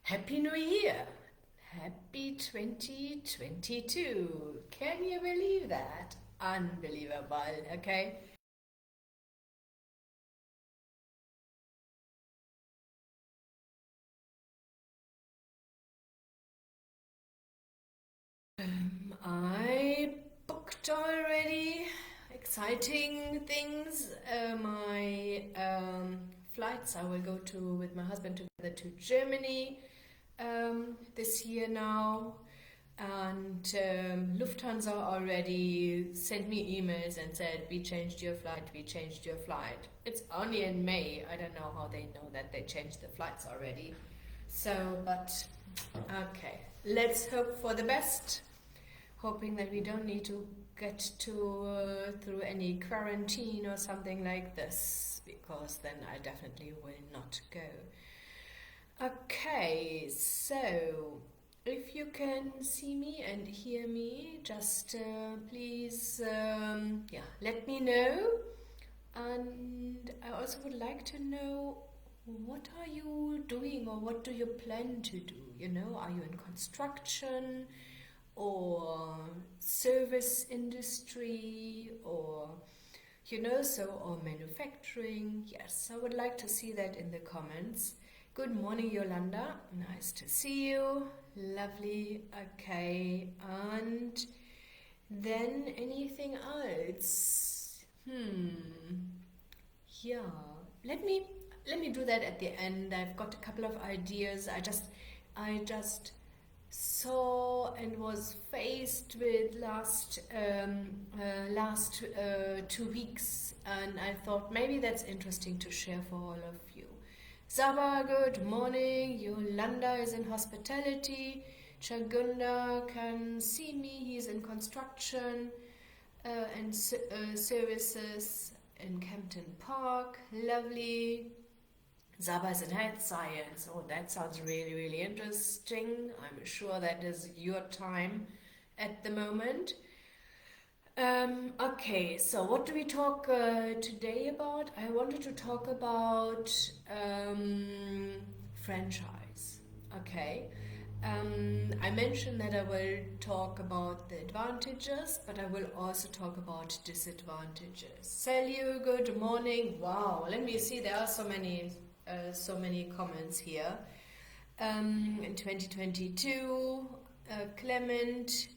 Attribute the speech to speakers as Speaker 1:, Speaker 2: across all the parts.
Speaker 1: Happy New Year! Happy 2022! Can you believe that? Unbelievable, okay? I booked already exciting things. My flights I will go to with my husband together to Germany this year now. And Lufthansa already sent me emails and said, we changed your flight, we changed your flight. It's only in May. I don't know how they know that they changed the flights already. So, but okay, let's hope for the best. Hoping that we don't need to get to through any quarantine or something like this, because then I definitely will not go. Okay, so if you can see me and hear me, just please, yeah, let me know. And I also would like to know, what are you doing or what do you plan to do? You know, are you in construction or service industry or or manufacturing? Yes, I would like to see that in the comments. Good morning, Yolanda. Nice to see you. Lovely. Okay. And then anything else? Yeah. Let me do that at the end. I've got a couple of ideas. I just saw and was faced with last 2 weeks, and I thought maybe that's interesting to share for all of you. Saba, good morning. Yolanda is in hospitality. Chagunda can see me. He's in construction and services in Kempton Park. Lovely. Zaba is in health science. Oh, that sounds really, really interesting. I'm sure that is your time at the moment. Okay, so what do we talk today about? I wanted to talk about franchise. Okay. I mentioned that I will talk about the advantages, but I will also talk about disadvantages. Salut, good morning. Wow, let me see. There are so many comments here. In 2022, Clement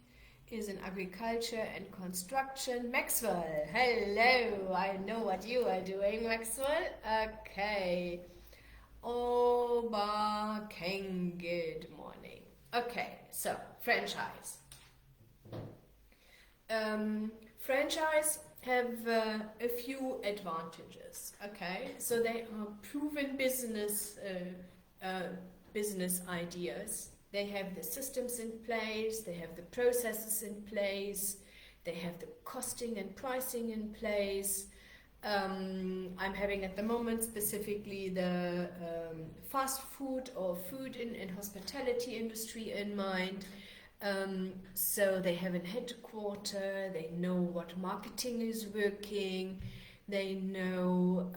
Speaker 1: is in agriculture and construction. Maxwell, hello. I know what you are doing, Maxwell. Okay. Oba King, good morning. Okay, so franchise. Franchise have a few advantages. Okay, so they are proven business ideas. They have the systems in place, they have the processes in place, they have the costing and pricing in place. I'm having at the moment specifically the fast food or food in hospitality industry in mind. So they have a headquarter, they know what marketing is working, they know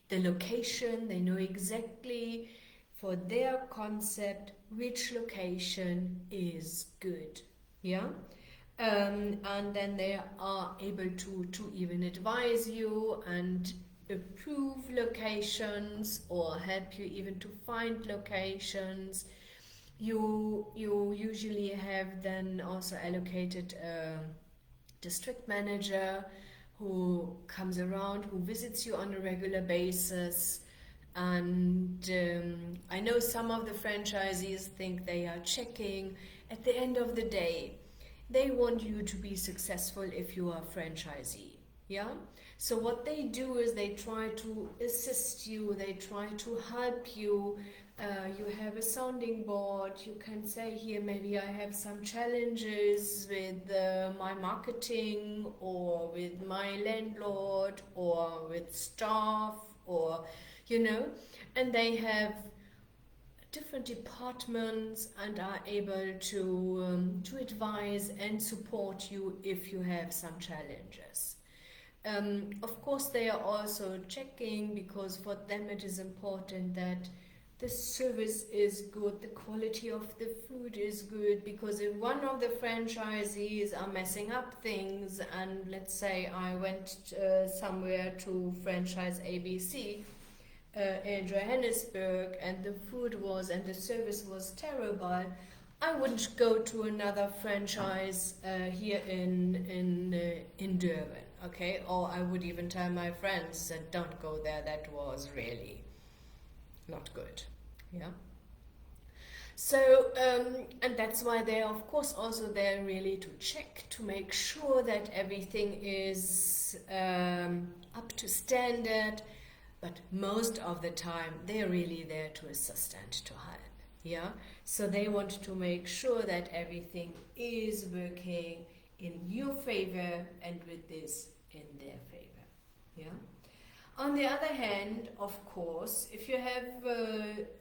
Speaker 1: the location, they know exactly for their concept which location is good. Yeah. And then they are able to even advise you and approve locations or help you even to find locations. You usually have then also allocated a district manager who comes around, who visits you on a regular basis. And I know some of the franchisees think they are checking. At the end of the day, they want you to be successful if you are a franchisee. Yeah? So what they do is they try to assist you, they try to help you. You have a sounding board. You can say, here, maybe I have some challenges with my marketing or with my landlord or with staff or, and they have different departments and are able to advise and support you if you have some challenges. Of course, they are also checking, because for them it is important that the service is good, the quality of the food is good, because if one of the franchisees are messing up things, and let's say I went somewhere to franchise ABC in Johannesburg, and the food was and the service was terrible, I wouldn't go to another franchise here in Durban, okay? Or I would even tell my friends that don't go there, that was really not good. Yeah. So and that's why they're of course also there really to check, to make sure that everything is up to standard, but most of the time they're really there to assist and to help. Yeah, so they want to make sure that everything is working in your favor and with this in their favor. Yeah. On the other hand, of course, if you have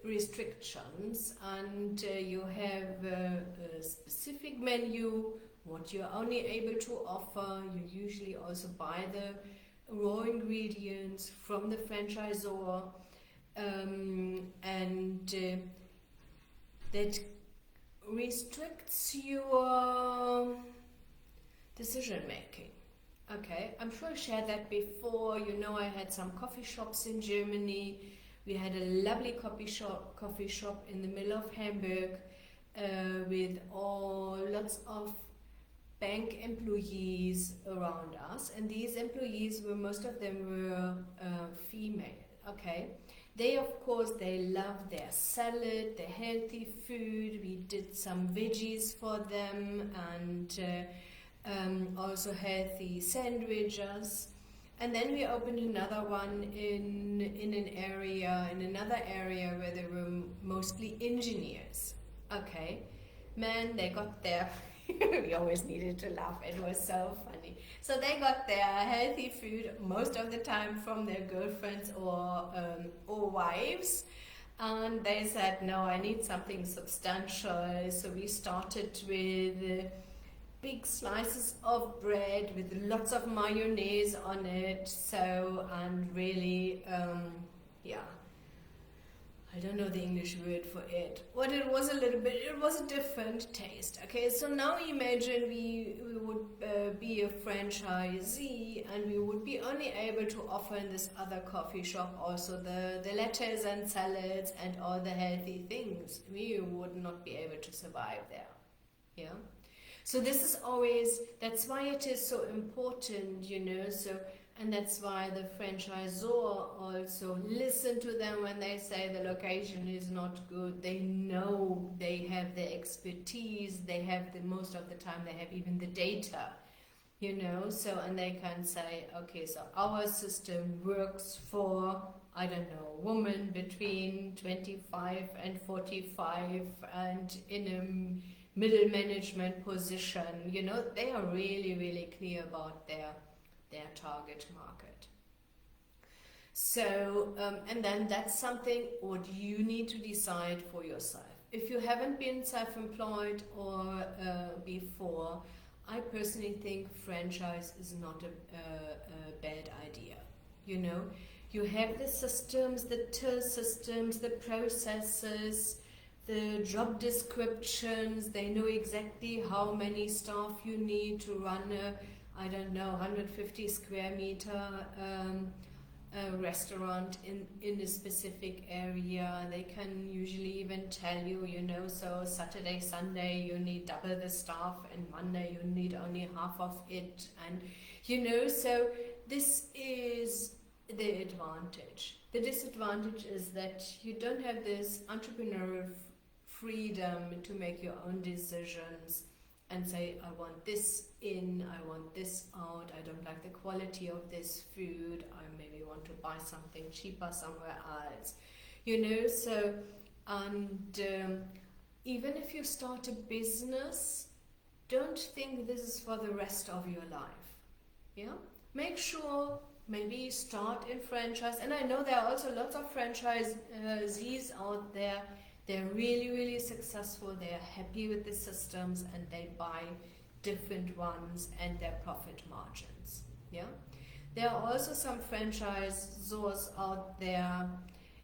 Speaker 1: restrictions and you have a specific menu, what you're only able to offer, you usually also buy the raw ingredients from the franchisor, and that restricts your decision making. Okay, I'm sure I shared that before. You know, I had some coffee shops in Germany. We had a lovely coffee shop in the middle of Hamburg with lots of bank employees around us, and these employees were, most of them were female. Okay, they of course they love their salad, their healthy food. We did some veggies for them, and also healthy sandwiches. And then we opened another one in another area where there were mostly engineers. Okay, man, they got their we always needed to laugh, it was so funny. So they got their healthy food most of the time from their girlfriends or wives, and they said, no, I need something substantial. So we started with big slices of bread with lots of mayonnaise on it. So, and really, I don't know the English word for it. But it was a different taste. Okay, so now imagine we would be a franchisee, and we would be only able to offer in this other coffee shop also the lettuce and salads and all the healthy things. We would not be able to survive there. Yeah. So this is always, that's why it is so important, you know, and that's why the franchisor also listen to them when they say the location is not good. They know, they have the expertise, they have most of the time they have even the data, you know, so, and they can say, okay, so our system works for, I don't know, women between 25 and 45 and in a middle management position. You know, they are really, really clear about their target market. So, and then that's something what you need to decide for yourself. If you haven't been self-employed or before, I personally think franchise is not a bad idea. You know, you have the systems, the till systems, the processes, the job descriptions. They know exactly how many staff you need to run a, I don't know, 150 square meter restaurant in a specific area. They can usually even tell you, you know, so Saturday, Sunday you need double the staff, and Monday you need only half of it. And, you know, so this is the advantage. The disadvantage is that you don't have this entrepreneurial freedom to make your own decisions and say, I want this in, I want this out, I don't like the quality of this food, I maybe want to buy something cheaper somewhere else. You know, so, and even if you start a business, don't think this is for the rest of your life. Yeah? Make sure maybe start in franchise. And I know there are also lots of franchisees out there. They're really, really successful. They're happy with the systems, and they buy different ones and their profit margins. Yeah. There are also some franchisors out there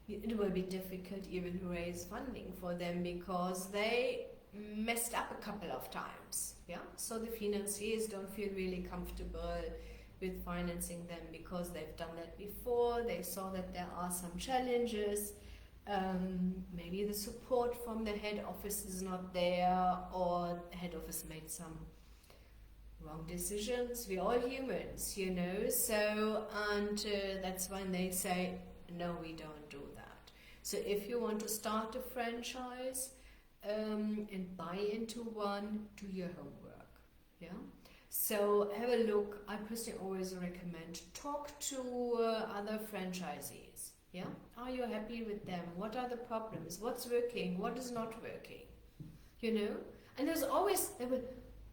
Speaker 1: it will be difficult even to raise funding for them because they messed up a couple of times. Yeah, so the financiers don't feel really comfortable with financing them because they've done that before. They saw that there are some challenges. Maybe the support from the head office is not there, or the head office made some wrong decisions. We're all humans, you know. So, and that's when they say, no, we don't do that. So if you want to start a franchise and buy into one, do your homework. Yeah. So have a look. I personally always recommend talk to other franchisees. Yeah. Are you happy with them? What are the problems? What's working? What is not working? You know. And there will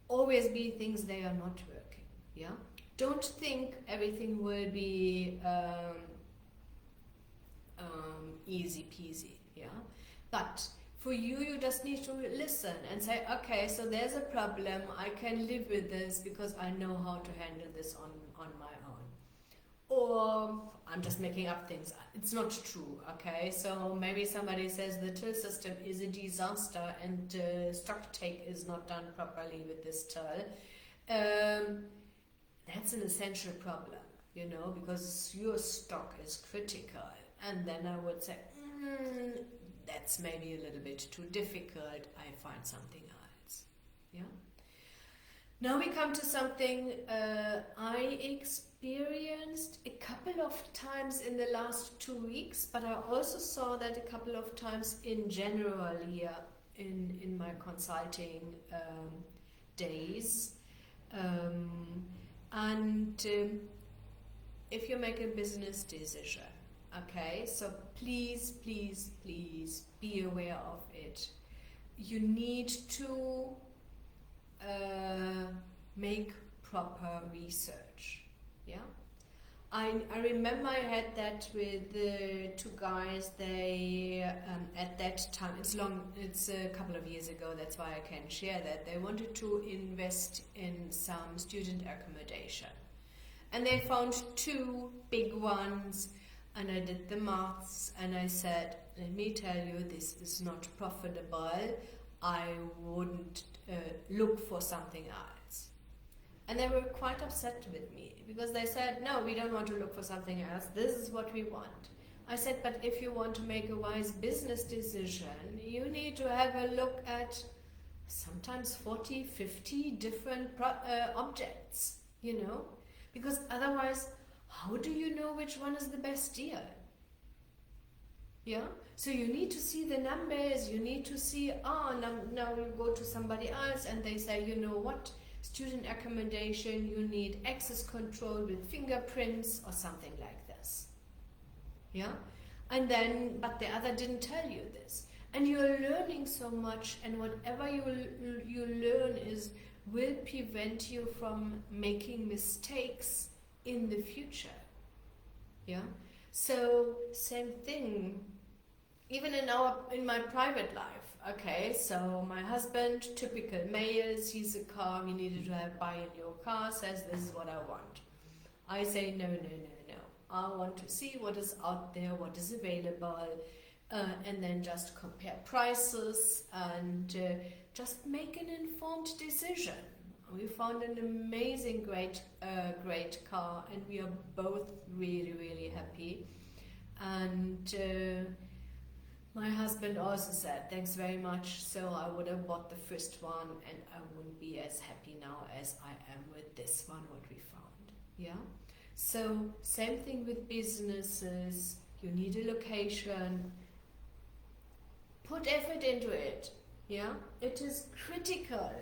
Speaker 1: always be things they are not working. Yeah. Don't think everything will be easy peasy. Yeah. But for you, you just need to listen and say, okay, so there's a problem. I can live with this because I know how to handle this on my own. Or I'm just making up things. It's not true, okay? So maybe somebody says the till system is a disaster and stock take is not done properly with this till. That's an essential problem, you know, because your stock is critical. And then I would say, that's maybe a little bit too difficult. I find something else. Yeah. Now we come to something I experienced a couple of times in the last 2 weeks, but I also saw that a couple of times in general here in my consulting days. If you make a business decision, okay, so please, please, please be aware of it. You need to make proper research. Yeah, I remember I had that with the two guys. They at that time, it's a couple of years ago. That's why I can share that. They wanted to invest in some student accommodation, and they found two big ones. And I did the maths and I said, let me tell you, this is not profitable. I wouldn't look for something else. And they were quite upset with me because they said, no, we don't want to look for something else. This is what we want. I said, but if you want to make a wise business decision, you need to have a look at sometimes 40, 50 different objects, you know, because otherwise, how do you know which one is the best deal? Yeah, so you need to see the numbers, you need to see, now you go to somebody else and they say, you know what, student accommodation, you need access control with fingerprints or something like this. Yeah, and then, but the other didn't tell you this. And you're learning so much, and whatever you learn will prevent you from making mistakes in the future. Yeah. So same thing, even in my private life. Okay, so my husband, typical male, sees a car, he needed to buy a new car, says this is what I want. I say no. I want to see what is out there, what is available, and then just compare prices and just make an informed decision. We found an amazing, great car, and we are both really, really happy. And my husband also said, thanks very much. So I would have bought the first one, and I wouldn't be as happy now as I am with this one, what we found. Yeah. So same thing with businesses. You need a location. Put effort into it. Yeah. It is critical.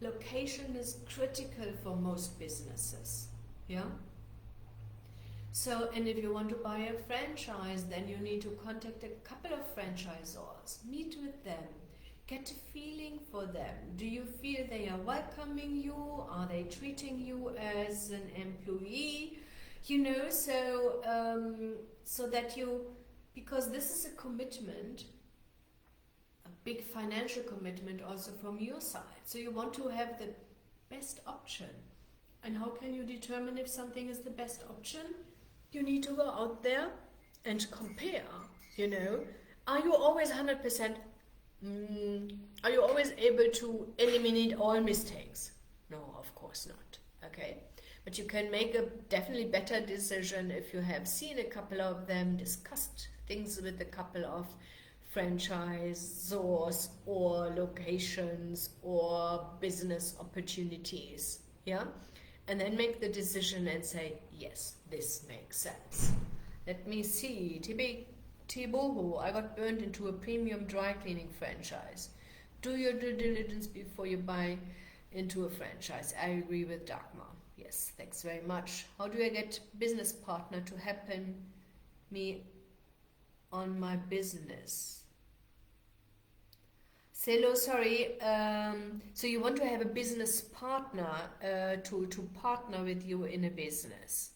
Speaker 1: Location is critical for most businesses. Yeah. So, and if you want to buy a franchise, then you need to contact a couple of franchisors, meet with them, get a feeling for them. Do you feel they are welcoming you? Are they treating you as an employee? You know, so that because this is a commitment, a big financial commitment also from your side. So you want to have the best option. And how can you determine if something is the best option? You need to go out there and compare, you know, are you always 100%, are you always able to eliminate all mistakes? No, of course not, okay? But you can make a definitely better decision if you have seen a couple of them, discussed things with a couple of franchisors or locations or business opportunities, yeah? And then make the decision and say, yes, this makes sense. Let me see. Tibohu, I got burned into a premium dry cleaning franchise. Do your due diligence before you buy into a franchise. I agree with Dagmar. Yes, thanks very much. How do I get business partner to help me on my business? Selo, sorry. So you want to have a business partner to partner with you in a business.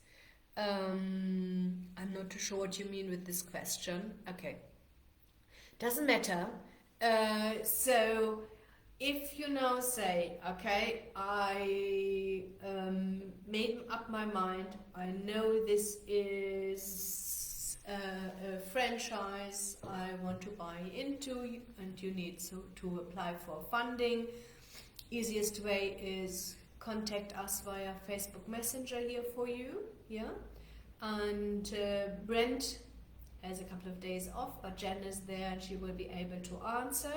Speaker 1: I'm not too sure what you mean with this question. Okay. Doesn't matter. So if you now say, okay, I made up my mind, I know this is a franchise I want to buy into, and you need to apply for funding. Easiest way is contact us via Facebook Messenger here for you, yeah? And Brent has a couple of days off, but Jen is there and she will be able to answer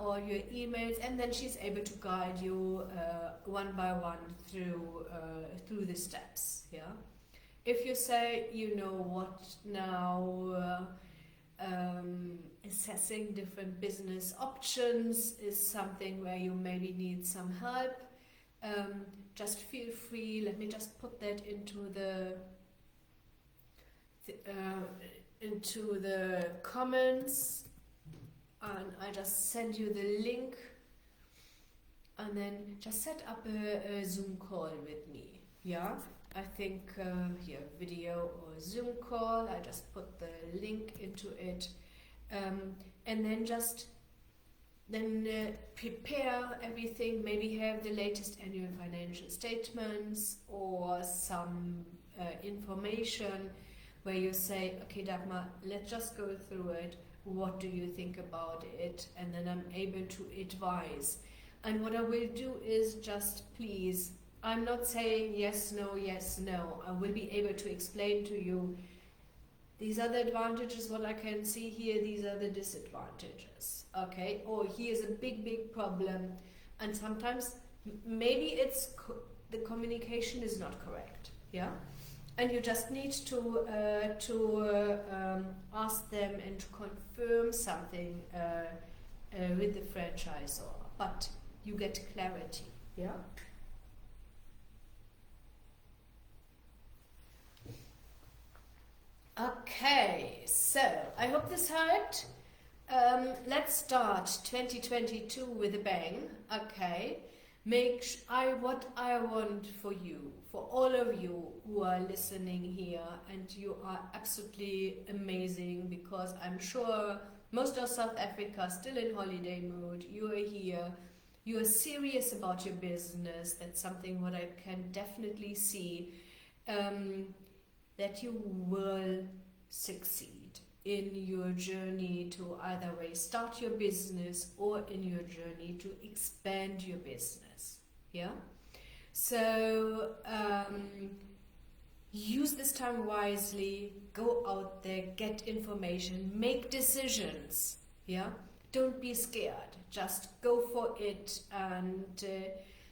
Speaker 1: all your emails, and then she's able to guide you one by one through the steps, yeah? If you say, you know what, now assessing different business options is something where you maybe need some help, just feel free. Let me just put that into the comments, and I just send you the link, and then just set up a Zoom call with me, yeah? I think here, video or Zoom call, I just put the link into it, and then prepare everything, maybe have the latest annual financial statements or some information where you say, okay, Dagmar, let's just go through it. What do you think about it? And then I'm able to advise. And what I will do is just please, I'm not saying yes, no, yes, no. I will be able to explain to you, these are the advantages, what I can see here, these are the disadvantages, okay? Or here's a big problem. And sometimes maybe it's the communication is not correct, yeah? And you just need to ask them and to confirm something with the franchisor, but you get clarity, yeah? Okay, so I hope this helped. Let's start 2022 with a bang. Okay, what I want for you, for all of you who are listening here, and you are absolutely amazing, because I'm sure most of South Africa is still in holiday mode. You are here, you are serious about your business. That's something what I can definitely see. That you will succeed in your journey to either way start your business or in your journey to expand your business, yeah? So use this time wisely, go out there, get information, make decisions, yeah? Don't be scared, just go for it. And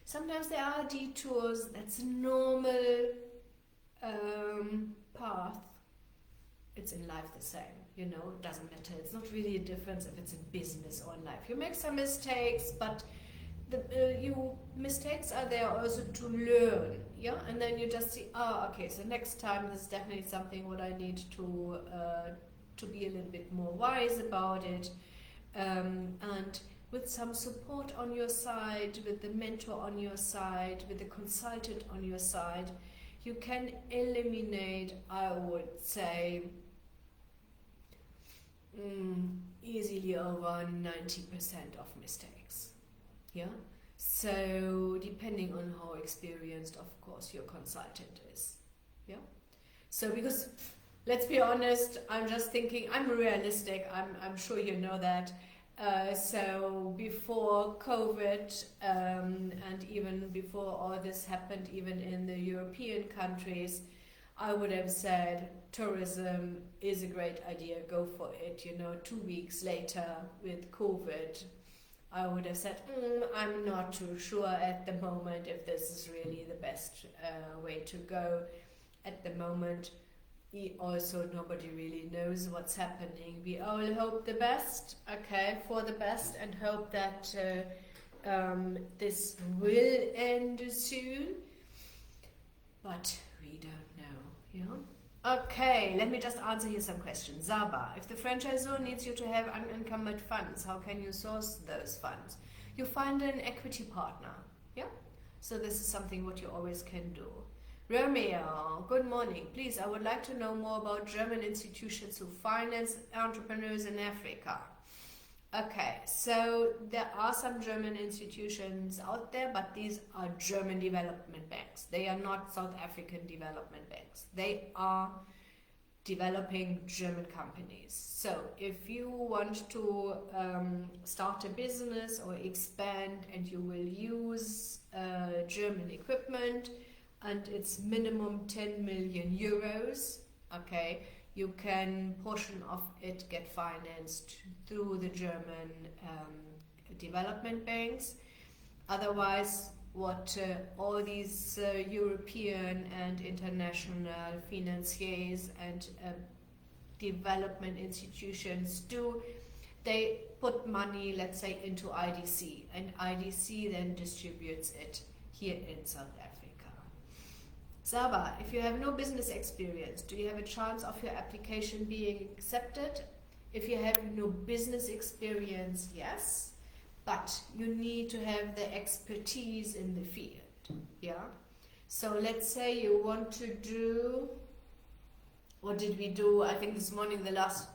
Speaker 1: sometimes there are detours, that's a normal path. It's in life the same, you know, it doesn't matter. It's not really a difference if it's in business or in life. You make some mistakes, but mistakes are there also to learn, yeah? And then you just see, okay, so next time this is definitely something what I need to be a little bit more wise about it, and with some support on your side, with the mentor on your side, with the consultant on your side, you can eliminate, I would say, easily over 90% of mistakes, yeah? So depending on how experienced, of course, your consultant is, yeah? So because let's be honest, I'm just thinking, I'm realistic, I'm sure you know that. So before COVID, and even before all this happened, even in the European countries, I would have said tourism is a great idea, go for it. 2 weeks later with COVID, I would have said, I'm not too sure at the moment if this is really the best way to go at the moment. Also, nobody really knows what's happening. We all hope the best, for the best, and hope that this will end soon. But we don't know, Okay, let me just answer here some questions. Zaba, if the franchisor needs you to have unencumbered funds, how can you source those funds? You find an equity partner, So this is something what you always can do. Romeo, good morning. Please, I would like to know more about German institutions who finance entrepreneurs in Africa. Okay, so there are some German institutions out there, but these are German development banks. They are not South African development banks. They are developing German companies. So if you want to start a business or expand and you will use German equipment, and it's minimum 10 million euros, you can portion of it get financed through the German development banks. Otherwise, what all these European and international financiers and development institutions do, they put money, let's say, into IDC, and IDC then distributes it here in South Africa. Saba, if you have no business experience, do you have a chance of your application being accepted? If you have no business experience, yes, but you need to have the expertise in the field, So let's say you want to do, what did we do? I think this morning the last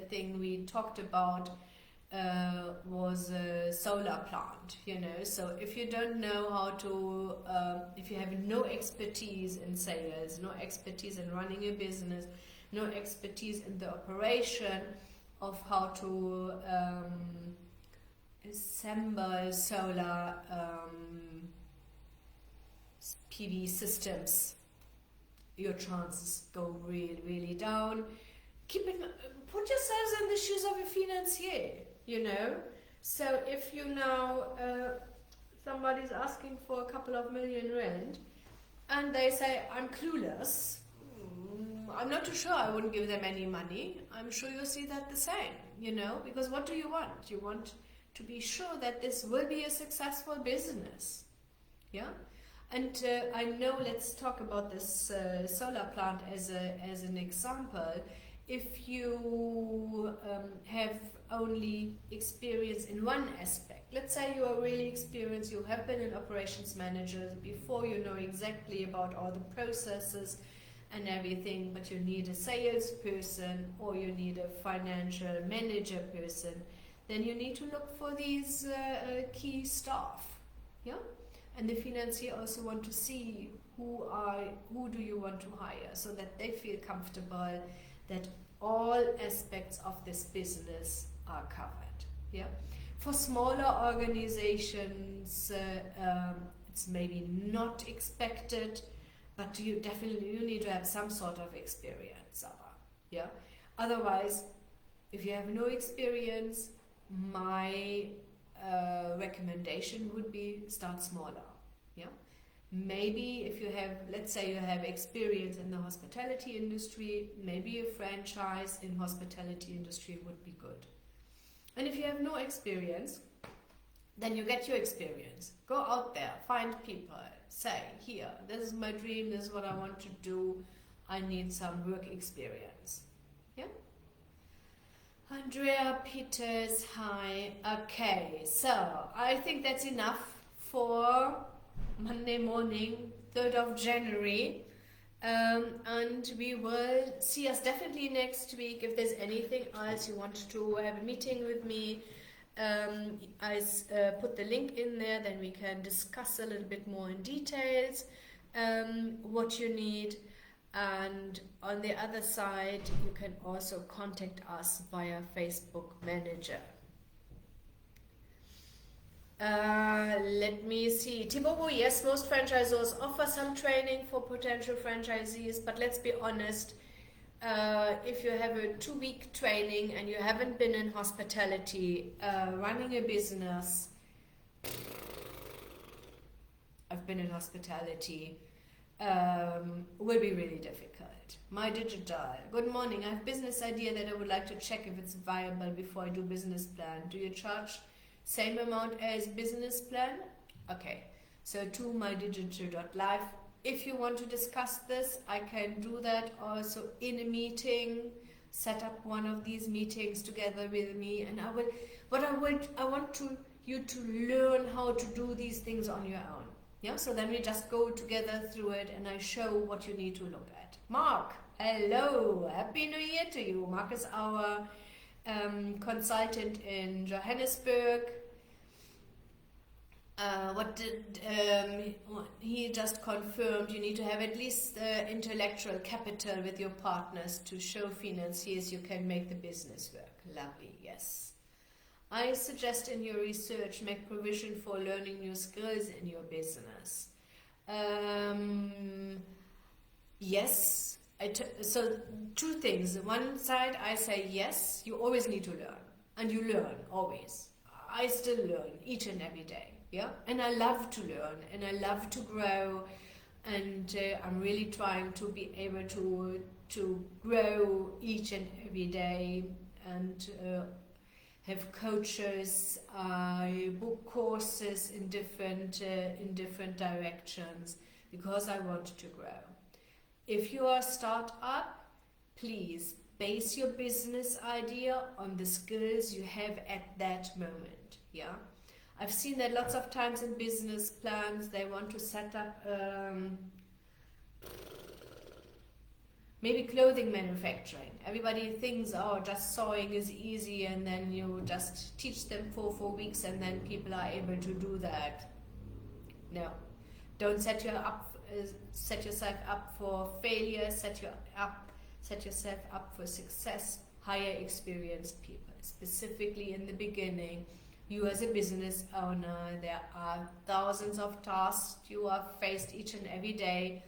Speaker 1: thing we talked about was a solar plant, So if you don't know how to, if you have no expertise in sales, no expertise in running a business, no expertise in the operation of how to assemble solar PV systems, your chances go really, really down. Put yourselves in the shoes of a financier, So if you now, somebody's asking for a couple of million rand, and they say, I'm clueless, I'm not too sure I wouldn't give them any money. I'm sure you'll see that the same, because what do you want? You want to be sure that this will be a successful business, And I know, let's talk about this solar plant as an example. If you have only experience in one aspect, let's say you are really experienced, you have been an operations manager before, you know exactly about all the processes and everything, but you need a salesperson or you need a financial manager person, then you need to look for these key staff, And the financier also want to see who do you want to hire, so that they feel comfortable that all aspects of this business are covered. For smaller organizations, it's maybe not expected, but you need to have some sort of experience. Otherwise, if you have no experience, my recommendation would be start smaller. Maybe if you have, let's say you have experience in the hospitality industry, maybe a franchise in hospitality industry would be good. And if you have no experience, then you get your experience. Go out there, find people, say, here, this is my dream, this is what I want to do, I need some work experience. Andrea Peters, hi. Okay, so I think that's enough for Monday morning, 3rd of January, and we will see us definitely next week. If there's anything else you want to have a meeting with me, I put the link in there, then we can discuss a little bit more in details what you need. And on the other side, you can also contact us via Facebook Manager. Let me see. Thibaut, yes, most franchisors offer some training for potential franchisees, but let's be honest, if you have a 2-week training and you haven't been in hospitality, running a business, I've been in hospitality, will be really difficult. My Digital, good morning. I have a business idea that I would like to check if it's viable before I do business plan. Do you charge same amount as business plan? Okay, so to mydigital.live. If you want to discuss this, I can do that also in a meeting. Set up one of these meetings together with me, and I want you to learn how to do these things on your own. Yeah, so then we just go together through it, and I show what you need to look at. Mark, hello, happy New Year to you. Mark is our consultant in Johannesburg. He just confirmed you need to have at least intellectual capital with your partners to show financiers you can make the business work. Lovely, yes. I suggest in your research make provision for learning new skills in your business. Yes. So 2 things. One side I say yes, you always need to learn, and you learn always. I still learn each and every day. Yeah, and I love to learn, and I love to grow, and I'm really trying to be able to grow each and every day, and have coaches. I book courses in different directions because I want to grow. If you are a startup, please base your business idea on the skills you have at that moment. Yeah. I've seen that lots of times in business plans, they want to set up maybe clothing manufacturing. Everybody thinks, oh, just sewing is easy, and then you just teach them for 4 weeks and then people are able to do that. No, don't set yourself up for failure, set yourself up for success. Hire experienced people, specifically in the beginning. You as a business owner, there are thousands of tasks you are faced each and every day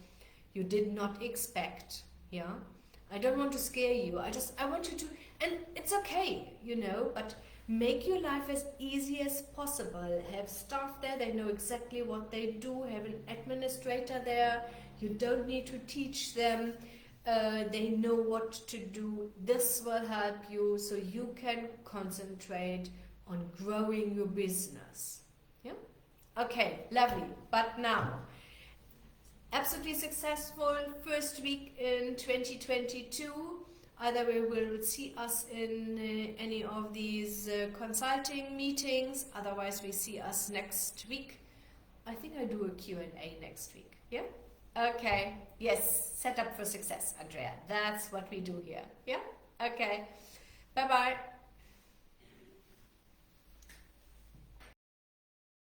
Speaker 1: you did not expect. Yeah, I don't want to scare you. I want you to, and it's okay, but make your life as easy as possible. Have staff there, they know exactly what they do. Have an administrator there. You don't need to teach them. They know what to do. This will help you so you can concentrate on growing your business. Yeah? Okay, lovely. But now, absolutely successful first week in 2022. Either we will see us in any of these consulting meetings. Otherwise, we see us next week. I think I do a Q&A next week. Yeah? Okay. Yes. Set up for success, Andrea. That's what we do here. Yeah? Okay. Bye-bye.